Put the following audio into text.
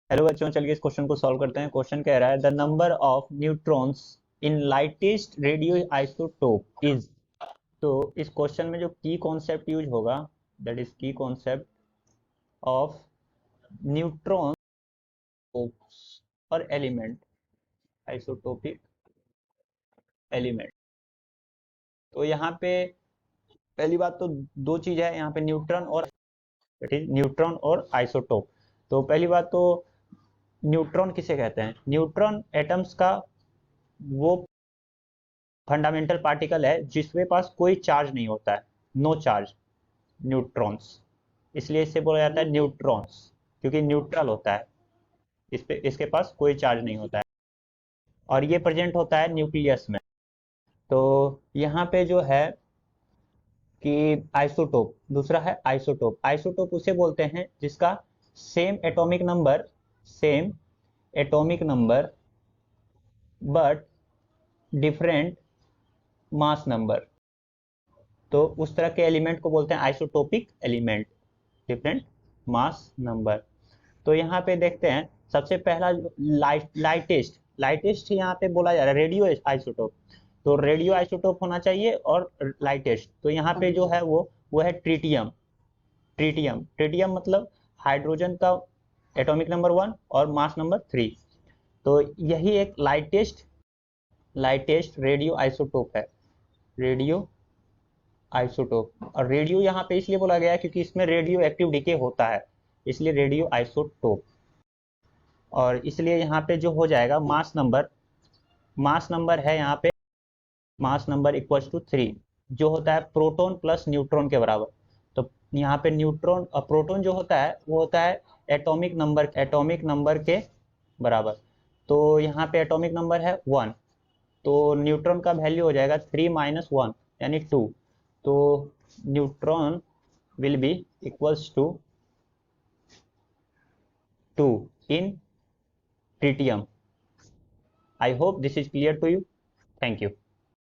Hello बच्चों, चलिए इस क्वेश्चन को सॉल्व करते हैं। क्वेश्चन कह रहा है the number of neutrons in lightest radio isotope is. तो इस क्वेश्चन में जो की कॉन्सेप्ट यूज होगा, दैट इज की कॉन्सेप्ट ऑफ न्यूट्रॉन और एलिमेंट, आइसोटोपिक एलिमेंट। तो यहाँ पे पहली बात तो दो चीज है यहाँ पे, न्यूट्रॉन और दैट इज न्यूट्रॉन और आइसोटोप। तो पहली बात तो न्यूट्रॉन किसे कहते हैं? न्यूट्रॉन एटम्स का वो फंडामेंटल पार्टिकल है जिसके पास कोई चार्ज नहीं होता है, नो चार्ज, न्यूट्रॉन्स। इसलिए इसे बोला जाता है न्यूट्रॉन्स, क्योंकि न्यूट्रल होता है, इस पे इसके पास कोई चार्ज नहीं होता है और ये प्रेजेंट होता है न्यूक्लियस में। तो यहाँ पे जो है कि आइसोटोप, दूसरा है आइसोटोप। आइसोटोप उसे बोलते हैं जिसका same atomic number, same atomic number but different mass number. तो उस तरह के एलिमेंट को बोलते हैं isotopic element, different mass number. तो यहाँ पे देखते हैं सबसे पहला लाइटेस्ट, लाइटेस्ट यहाँ पे बोला जा रहा है रेडियो आइसोटोप। तो रेडियो आइसोटोप होना चाहिए और लाइटेस्ट। तो यहाँ पे जो है वो है ट्रीटियम। ट्रीटियम, ट्रीटियम मतलब हाइड्रोजन का एटॉमिक नंबर 1 और मास नंबर 3। तो यही एक लाइटेस्ट, लाइटेस्ट रेडियो आइसोटोप है, रेडियो आइसोटोप। और रेडियो यहाँ पे इसलिए बोला गया है क्योंकि इसमें रेडियो एक्टिव डिके होता है, इसलिए रेडियो आइसोटोप। और इसलिए यहाँ पे जो हो जाएगा मास नंबर, मास नंबर है यहाँ पे, मास नंबर इक्वल्स टू 3, जो होता है प्रोटॉन प्लस न्यूट्रॉन के बराबर। तो यहाँ पे न्यूट्रॉन और प्रोटॉन जो होता है वो होता है एटॉमिक नंबर के बराबर। तो यहाँ पे एटॉमिक नंबर है 1, तो न्यूट्रॉन का वैल्यू हो जाएगा 3 माइनस 1 यानी 2। तो neutron will be equals to 2 in tritium. I hope this is clear to you. Thank you.